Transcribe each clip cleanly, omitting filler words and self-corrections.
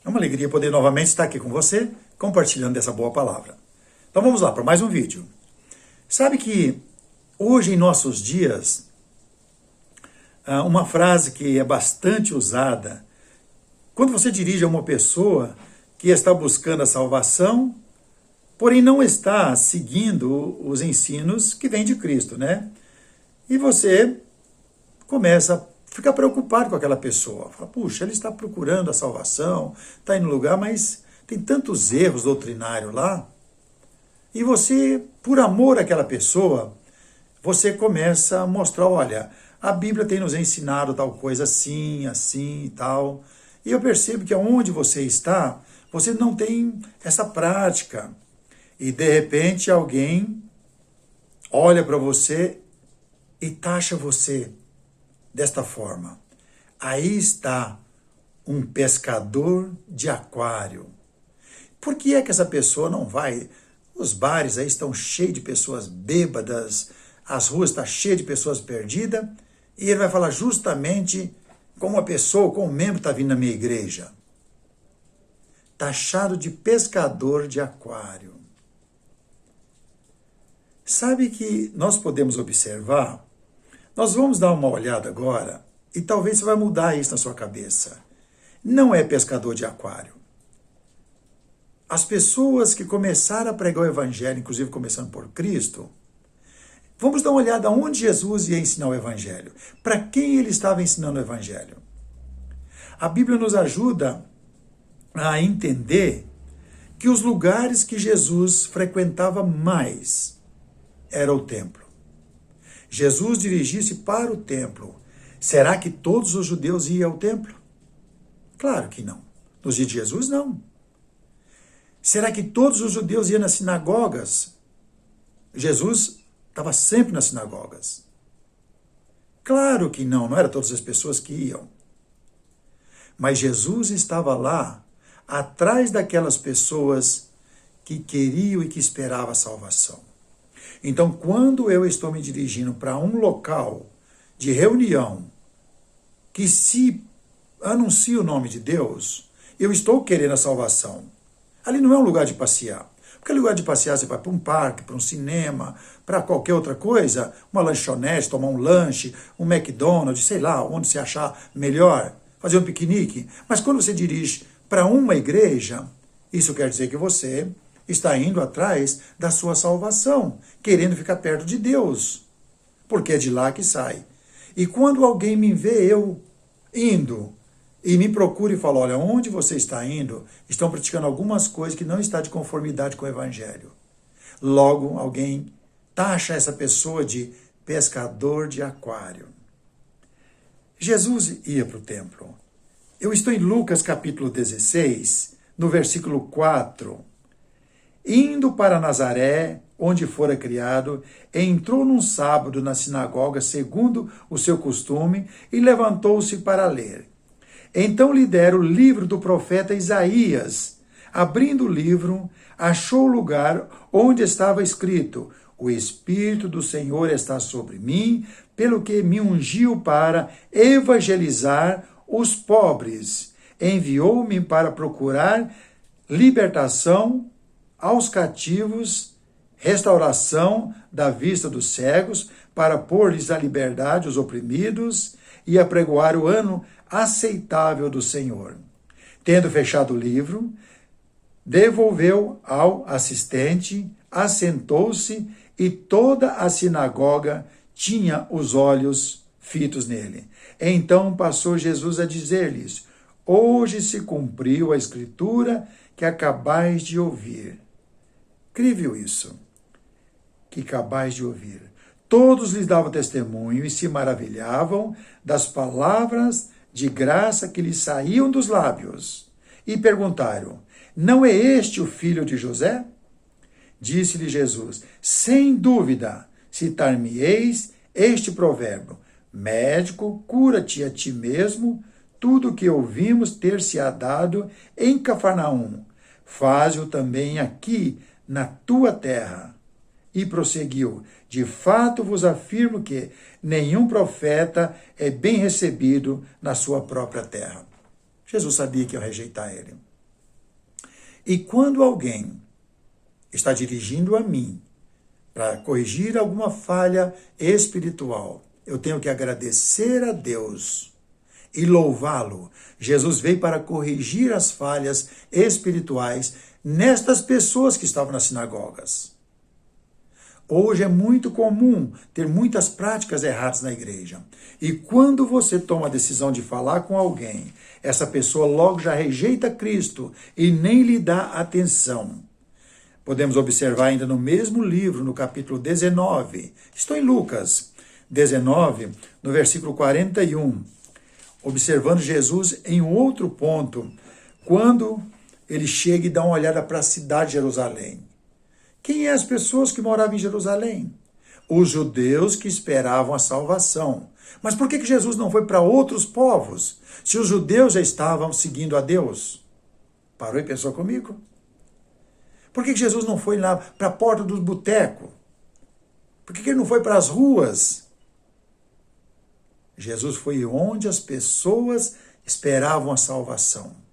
É uma alegria poder novamente estar aqui com você, compartilhando dessa boa palavra. Então vamos lá para mais um vídeo. Sabe que hoje em nossos dias, uma frase que é bastante usada, quando você dirige a uma pessoa que está buscando a salvação, porém não está seguindo os ensinos que vêm de Cristo, né? E você começa a ficar preocupado com aquela pessoa. Fala, puxa, ele está procurando a salvação, está indo no lugar, mas tem tantos erros doutrinários lá. E você, por amor àquela pessoa, você começa a mostrar, olha, a Bíblia tem nos ensinado tal coisa assim, assim e tal. E eu percebo que aonde você está, você não tem essa prática. E de repente alguém olha para você e taxa você desta forma. Aí está um pescador de aquário. Por que é que essa pessoa não vai? Os bares aí estão cheios de pessoas bêbadas, as ruas estão cheias de pessoas perdidas, e ele vai falar justamente como uma pessoa, como um membro está vindo na minha igreja. Taxado de pescador de aquário. Sabe que nós podemos observar? Nós vamos dar uma olhada agora e talvez você vai mudar isso na sua cabeça. Não é pescador de aquário. As pessoas que começaram a pregar o evangelho, inclusive começando por Cristo, vamos dar uma olhada onde Jesus ia ensinar o evangelho. Para quem ele estava ensinando o evangelho? A Bíblia nos ajuda a entender que os lugares que Jesus frequentava mais era o templo. Jesus dirigia-se para o templo. Será que todos os judeus iam ao templo? Claro que não. Nos dias de Jesus, não. Será que todos os judeus iam nas sinagogas? Jesus estava sempre nas sinagogas. Claro que não, não eram todas as pessoas que iam. Mas Jesus estava lá, atrás daquelas pessoas que queriam e que esperavam a salvação. Então, quando eu estou me dirigindo para um local de reunião que se anuncia o nome de Deus, eu estou querendo a salvação. Ali não é um lugar de passear. Porque lugar de passear você vai para um parque, para um cinema, para qualquer outra coisa, uma lanchonete, tomar um lanche, um McDonald's, sei lá, onde você achar melhor, fazer um piquenique. Mas quando você dirige para uma igreja, isso quer dizer que você está indo atrás da sua salvação, querendo ficar perto de Deus, porque é de lá que sai. E quando alguém me vê eu indo e me procura e fala, olha, onde você está indo, estão praticando algumas coisas que não estão de conformidade com o evangelho. Logo, alguém taxa essa pessoa de pescador de aquário. Jesus ia para o templo. Eu estou em Lucas capítulo 16, no versículo 4. Indo para Nazaré, onde fora criado, entrou num sábado na sinagoga, segundo o seu costume, e levantou-se para ler. Então lhe deram o livro do profeta Isaías. Abrindo o livro, achou o lugar onde estava escrito: O Espírito do Senhor está sobre mim, pelo que me ungiu para evangelizar os pobres. Enviou-me para procurar libertação aos cativos, restauração da vista dos cegos, para pôr-lhes a liberdade os oprimidos e apregoar o ano aceitável do Senhor. Tendo fechado o livro, devolveu ao assistente, assentou-se e toda a sinagoga tinha os olhos fitos nele. Então passou Jesus a dizer-lhes: Hoje se cumpriu a escritura que acabais de ouvir. Incrível isso, que acabais de ouvir. Todos lhes davam testemunho e se maravilhavam das palavras de graça que lhes saíam dos lábios. E perguntaram: Não é este o filho de José? Disse-lhe Jesus: Sem dúvida, citar-me-eis este provérbio: Médico, cura-te a ti mesmo, tudo o que ouvimos ter-se-á dado em Cafarnaum. Faze-o também aqui, na tua terra. E prosseguiu: De fato vos afirmo que nenhum profeta é bem recebido na sua própria terra. Jesus sabia que ia rejeitar ele. E quando alguém está dirigindo a mim para corrigir alguma falha espiritual, eu tenho que agradecer a Deus e louvá-lo. Jesus veio para corrigir as falhas espirituais nestas pessoas que estavam nas sinagogas. Hoje é muito comum ter muitas práticas erradas na igreja. E quando você toma a decisão de falar com alguém, essa pessoa logo já rejeita Cristo e nem lhe dá atenção. Podemos observar ainda no mesmo livro, no capítulo 19, estou em Lucas 19, no versículo 41, observando Jesus em um outro ponto, quando ele chega e dá uma olhada para a cidade de Jerusalém. Quem é as pessoas que moravam em Jerusalém? Os judeus que esperavam a salvação. Mas por que Jesus não foi para outros povos, se os judeus já estavam seguindo a Deus? Parou e pensou comigo? Por que Jesus não foi lá para a porta dos botecos? Por que ele não foi para as ruas? Jesus foi onde as pessoas esperavam a salvação.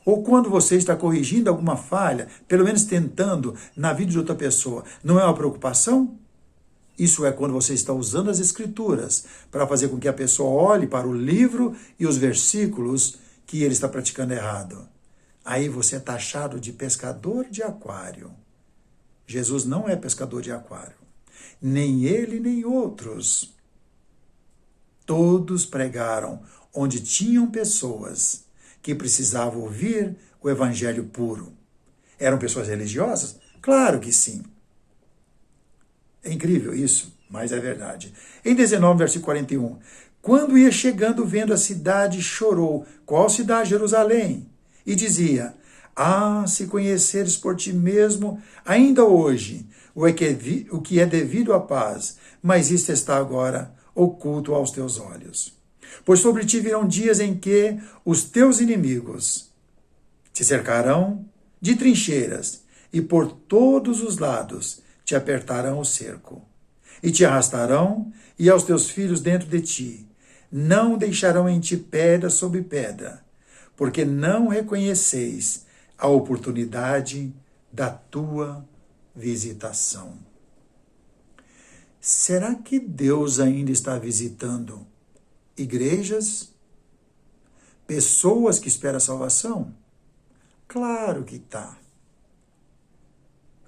Ou quando você está corrigindo alguma falha, pelo menos tentando na vida de outra pessoa, não é uma preocupação? Isso é quando você está usando as Escrituras para fazer com que a pessoa olhe para o livro e os versículos que ele está praticando errado. Aí você é taxado de pescador de aquário. Jesus não é pescador de aquário. Nem ele, nem outros. Todos pregaram onde tinham pessoas que precisavam ouvir o evangelho puro. Eram pessoas religiosas? Claro que sim. É incrível isso, mas é verdade. Em 19, versículo 41, quando ia chegando vendo a cidade, chorou. Qual cidade? Jerusalém. E dizia, se conheceres por ti mesmo, ainda hoje, o que é devido à paz, mas isto está agora oculto aos teus olhos. Pois sobre ti virão dias em que os teus inimigos te cercarão de trincheiras e por todos os lados te apertarão o cerco. E te arrastarão e aos teus filhos dentro de ti. Não deixarão em ti pedra sobre pedra, porque não reconheceis a oportunidade da tua visitação. Será que Deus ainda está visitando igrejas? Pessoas que esperam a salvação? Claro que está.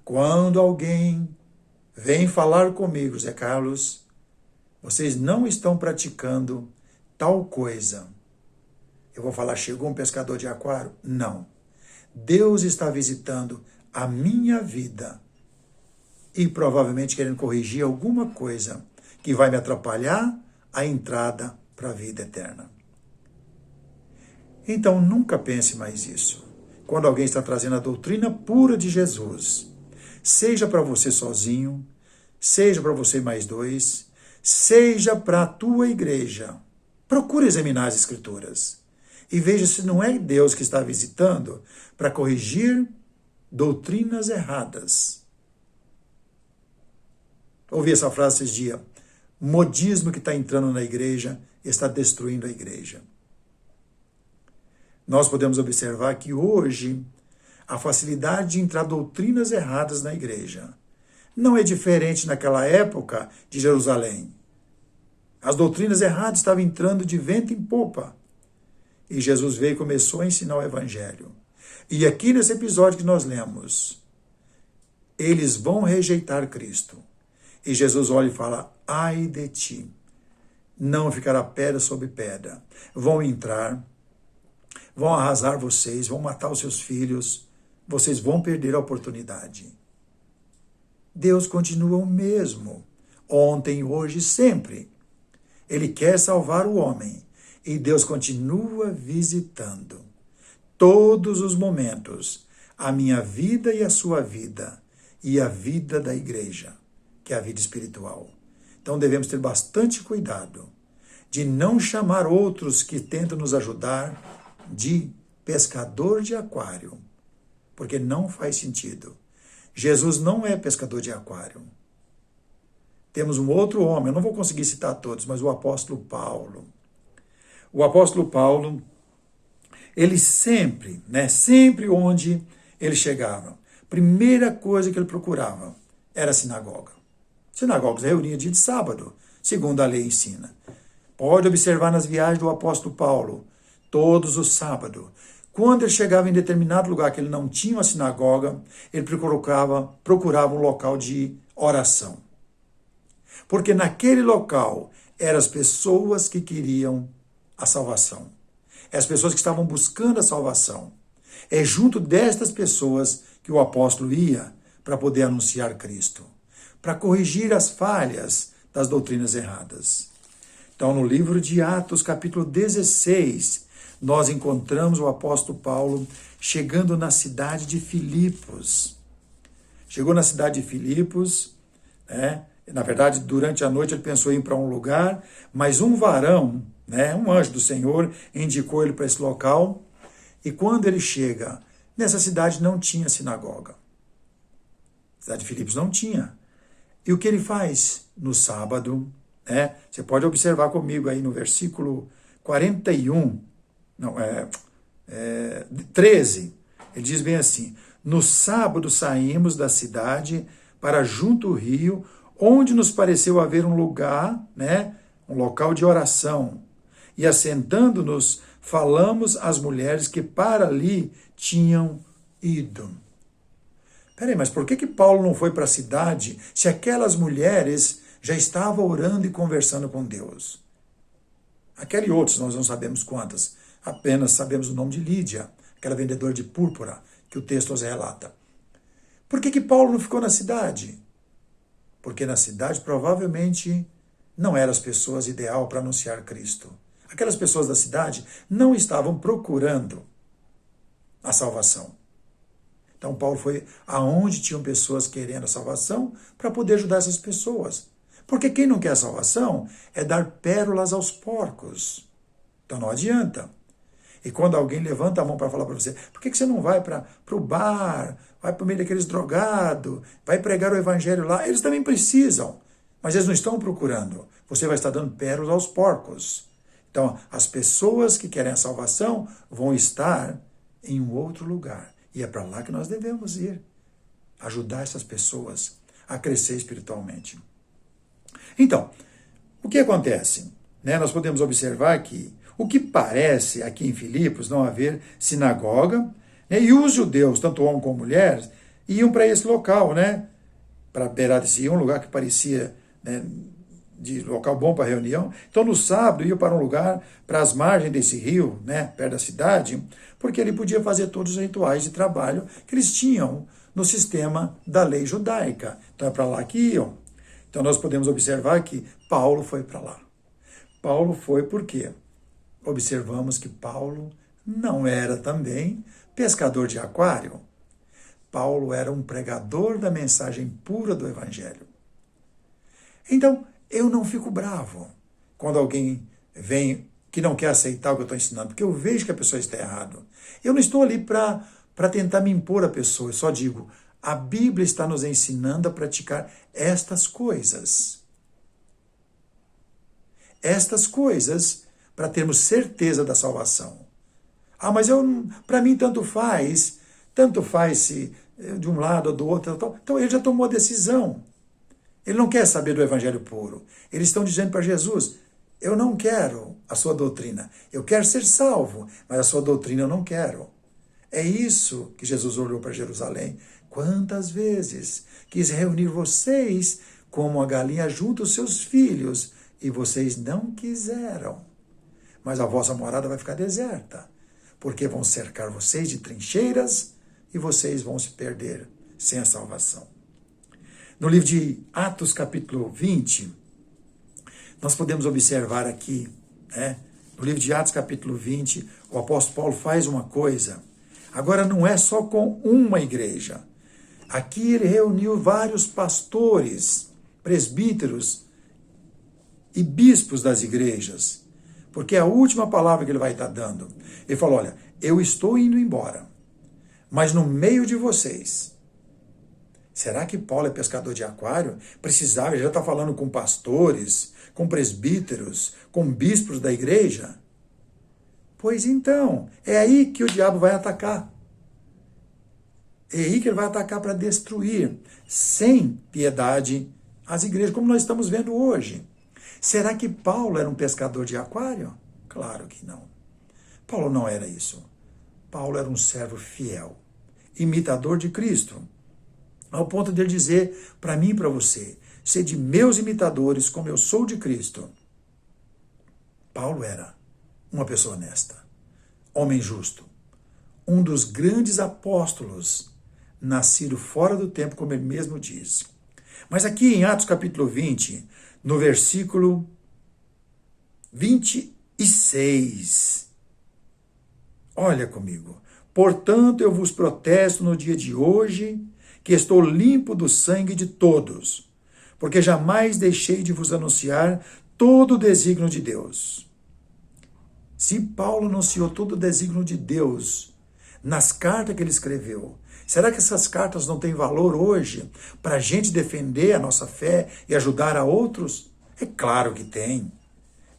Quando alguém vem falar comigo, Zé Carlos, vocês não estão praticando tal coisa. Eu vou falar, chegou um pescador de aquário? Não. Deus está visitando a minha vida e provavelmente querendo corrigir alguma coisa que vai me atrapalhar a entrada para a vida eterna. Então, nunca pense mais isso. Quando alguém está trazendo a doutrina pura de Jesus, seja para você sozinho, seja para você mais dois, seja para a tua igreja, procure examinar as Escrituras e veja se não é Deus que está visitando para corrigir doutrinas erradas. Ouvi essa frase esses dias. Modismo que está entrando na igreja está destruindo a igreja. Nós podemos observar que hoje a facilidade de entrar doutrinas erradas na igreja não é diferente naquela época de Jerusalém. As doutrinas erradas estavam entrando de vento em popa. E Jesus veio e começou a ensinar o evangelho. E aqui nesse episódio que nós lemos, eles vão rejeitar Cristo. E Jesus olha e fala, ai de ti, não ficará pedra sobre pedra. Vão entrar, vão arrasar vocês, vão matar os seus filhos, vocês vão perder a oportunidade. Deus continua o mesmo, ontem, hoje, sempre. Ele quer salvar o homem e Deus continua visitando todos os momentos a minha vida e a sua vida e a vida da igreja, que é a vida espiritual. Então devemos ter bastante cuidado de não chamar outros que tentam nos ajudar de pescador de aquário, porque não faz sentido. Jesus não é pescador de aquário. Temos um outro homem, eu não vou conseguir citar todos, mas o apóstolo Paulo. O apóstolo Paulo, ele sempre onde ele chegava, primeira coisa que ele procurava era a sinagoga. Sinagogas reuniam dia de sábado, segundo a lei ensina. Pode observar nas viagens do apóstolo Paulo, todos os sábados. Quando ele chegava em determinado lugar que ele não tinha uma sinagoga, ele procurava um local de oração. Porque naquele local eram as pessoas que queriam a salvação. As pessoas que estavam buscando a salvação. É junto destas pessoas que o apóstolo ia para poder anunciar Cristo, para corrigir as falhas das doutrinas erradas. Então, no livro de Atos, capítulo 16, nós encontramos o apóstolo Paulo chegando na cidade de Filipos. Chegou na cidade de Filipos, né? Na verdade, durante a noite ele pensou em ir para um lugar, mas um varão, né, um anjo do Senhor, indicou ele para esse local. E quando ele chega, nessa cidade não tinha sinagoga. A cidade de Filipos não tinha. E o que ele faz no sábado, né? Você pode observar comigo aí no versículo 41, 13, ele diz bem assim: no sábado saímos da cidade para junto ao rio, onde nos pareceu haver um lugar, né, um local de oração. E assentando-nos, falamos às mulheres que para ali tinham ido. Peraí, mas por que Paulo não foi para a cidade se aquelas mulheres já estavam orando e conversando com Deus? Aquela e outros, nós não sabemos quantas. Apenas sabemos o nome de Lídia, aquela vendedora de púrpura, que o texto nos relata. Por que Paulo não ficou na cidade? Porque na cidade provavelmente não eram as pessoas ideal para anunciar Cristo. Aquelas pessoas da cidade não estavam procurando a salvação. Então Paulo foi aonde tinham pessoas querendo a salvação para poder ajudar essas pessoas. Porque quem não quer a salvação é dar pérolas aos porcos. Então não adianta. E quando alguém levanta a mão para falar para você, por que você não vai para o bar, vai para o meio daqueles drogados, vai pregar o evangelho lá? Eles também precisam, mas eles não estão procurando. Você vai estar dando pérolas aos porcos. Então, as pessoas que querem a salvação vão estar em um outro lugar. E é para lá que nós devemos ir. Ajudar essas pessoas a crescer espiritualmente. Então, o que acontece? Nós podemos observar que o que parece aqui em Filipos não haver sinagoga, e os judeus, tanto homem como mulher, iam para esse local, para beirar desse rio, um lugar que parecia de local bom para reunião. Então, no sábado, iam para um lugar, para as margens desse rio, perto da cidade, porque ele podia fazer todos os rituais de trabalho que eles tinham no sistema da lei judaica. Então, é para lá que iam. Então, nós podemos observar que Paulo foi para lá. Paulo foi por quê? Observamos que Paulo não era também pescador de aquário. Paulo era um pregador da mensagem pura do Evangelho. Então, eu não fico bravo quando alguém vem que não quer aceitar o que eu estou ensinando, porque eu vejo que a pessoa está errada. Eu não estou ali para tentar me impor a pessoa, eu só digo, a Bíblia está nos ensinando a praticar estas coisas. Estas coisas para termos certeza da salvação. Ah, mas para mim tanto faz se de um lado ou do outro. Então ele já tomou a decisão. Ele não quer saber do evangelho puro. Eles estão dizendo para Jesus, eu não quero a sua doutrina. Eu quero ser salvo, mas a sua doutrina eu não quero. É isso que Jesus olhou para Jerusalém. Quantas vezes quis reunir vocês como a galinha junto aos seus filhos, e vocês não quiseram. Mas a vossa morada vai ficar deserta, porque vão cercar vocês de trincheiras e vocês vão se perder sem a salvação. No livro de Atos, capítulo 20, nós podemos observar aqui, no livro de Atos, capítulo 20, o apóstolo Paulo faz uma coisa. Agora não é só com uma igreja. Aqui ele reuniu vários pastores, presbíteros e bispos das igrejas, porque é a última palavra que ele vai estar dando. Ele falou, olha, eu estou indo embora, mas no meio de vocês. Será que Paulo é pescador de aquário? Precisava, ele já está falando com pastores, com presbíteros, com bispos da igreja? Pois então, é aí que o diabo vai atacar. É aí que ele vai atacar para destruir, sem piedade, as igrejas, como nós estamos vendo hoje. Será que Paulo era um pescador de aquário? Claro que não. Paulo não era isso. Paulo era um servo fiel, imitador de Cristo, ao ponto de ele dizer para mim e para você, sede meus imitadores como eu sou de Cristo. Paulo era uma pessoa honesta, homem justo, um dos grandes apóstolos, nascido fora do tempo, como ele mesmo diz. Mas aqui em Atos capítulo 20, no versículo 26, olha comigo. Portanto, eu vos protesto no dia de hoje, que estou limpo do sangue de todos, porque jamais deixei de vos anunciar todo o desígnio de Deus. Se Paulo anunciou todo o desígnio de Deus nas cartas que ele escreveu, será que essas cartas não têm valor hoje para a gente defender a nossa fé e ajudar a outros? É claro que tem.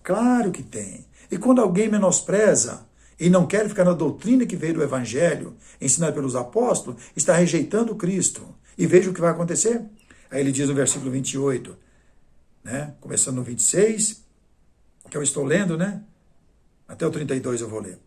Claro que tem. E quando alguém menospreza e não quer ficar na doutrina que veio do Evangelho, ensinada pelos apóstolos, está rejeitando Cristo. E veja o que vai acontecer. Aí ele diz no versículo 28, né? Começando no 26, que eu estou lendo, né? Até o 32 eu vou ler.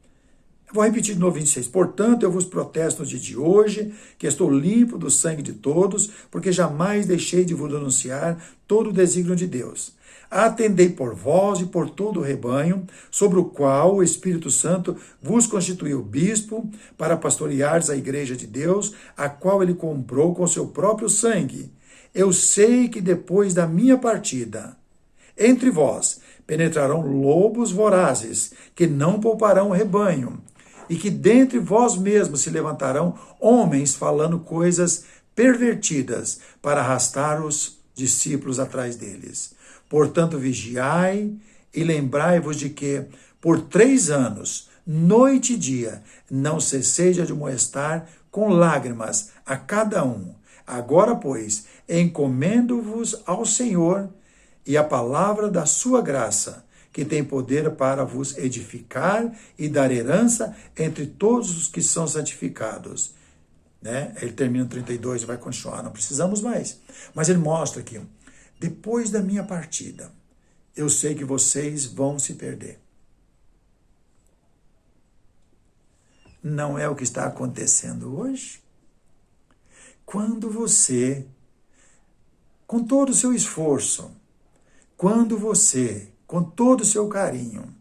Eu vou repetir de novo 26. Portanto, eu vos protesto no dia de hoje, que estou limpo do sangue de todos, porque jamais deixei de vos anunciar todo o desígnio de Deus. Atendei por vós e por todo o rebanho, sobre o qual o Espírito Santo vos constituiu bispo, para pastoreares a igreja de Deus, a qual ele comprou com seu próprio sangue. Eu sei que depois da minha partida, entre vós penetrarão lobos vorazes, que não pouparão o rebanho, e que dentre vós mesmos se levantarão homens falando coisas pervertidas, para arrastar os discípulos atrás deles. Portanto, vigiai e lembrai-vos de que, por 3 anos, noite e dia, não cessei de admoestar com lágrimas a cada um. Agora, pois, encomendo-vos ao Senhor e a palavra da sua graça, que tem poder para vos edificar e dar herança entre todos os que são santificados. Né? Ele termina no 32 e vai continuar, não precisamos mais. Mas ele mostra aqui, depois da minha partida, eu sei que vocês vão se perder. Não é o que está acontecendo hoje? Quando você, com todo o seu esforço, quando você, com todo o seu carinho,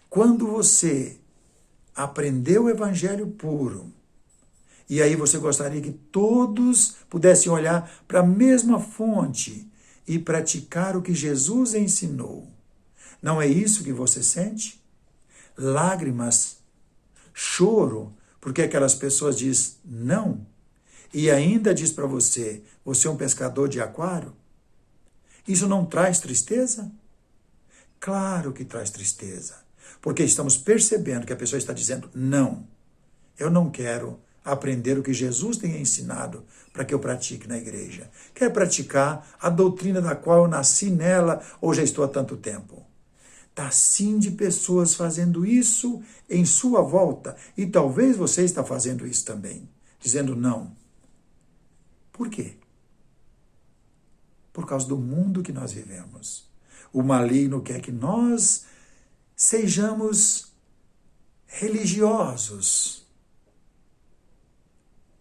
quando você aprendeu o evangelho puro, e aí você gostaria que todos pudessem olhar para a mesma fonte e praticar o que Jesus ensinou. Não é isso que você sente? Lágrimas, choro, porque aquelas pessoas dizem não, e ainda diz para você, você é um pescador de aquário? Isso não traz tristeza? Claro que traz tristeza, porque estamos percebendo que a pessoa está dizendo não, eu não quero aprender o que Jesus tem ensinado para que eu pratique na igreja. Quero praticar a doutrina da qual eu nasci nela ou já estou há tanto tempo. Está sim de pessoas fazendo isso em sua volta e talvez você está fazendo isso também, dizendo não. Por quê? Por causa do mundo que nós vivemos. O maligno quer que nós sejamos religiosos.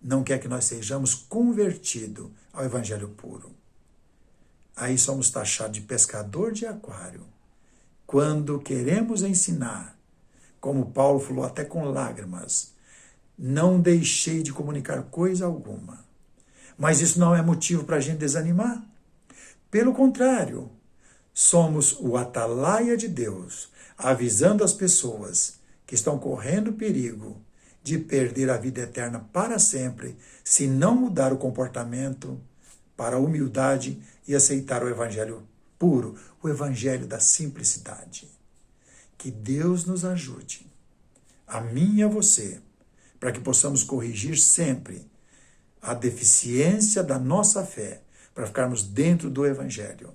Não quer que nós sejamos convertidos ao evangelho puro. Aí somos taxados de pescador de aquário. Quando queremos ensinar, como Paulo falou até com lágrimas, não deixei de comunicar coisa alguma. Mas isso não é motivo para a gente desanimar. Pelo contrário, somos o atalaia de Deus, avisando as pessoas que estão correndo perigo de perder a vida eterna para sempre, se não mudar o comportamento para a humildade e aceitar o evangelho puro, o evangelho da simplicidade. Que Deus nos ajude, a mim e a você, para que possamos corrigir sempre a deficiência da nossa fé, para ficarmos dentro do evangelho.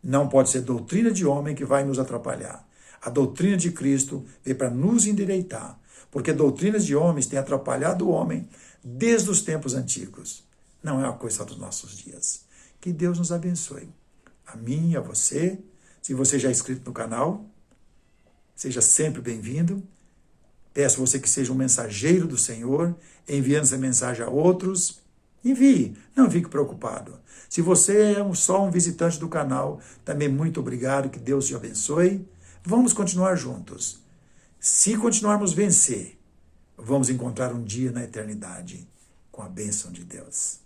Não pode ser doutrina de homem que vai nos atrapalhar. A doutrina de Cristo veio para nos endireitar, porque doutrinas de homens têm atrapalhado o homem desde os tempos antigos. Não é uma coisa só dos nossos dias. Que Deus nos abençoe. A mim e a você. Se você já é inscrito no canal, seja sempre bem-vindo. Peço a você que seja um mensageiro do Senhor, enviando essa mensagem a outros. Envie, não fique preocupado. Se você é só um visitante do canal, também muito obrigado, que Deus te abençoe. Vamos continuar juntos. Se continuarmos vencer, vamos encontrar um dia na eternidade com a bênção de Deus.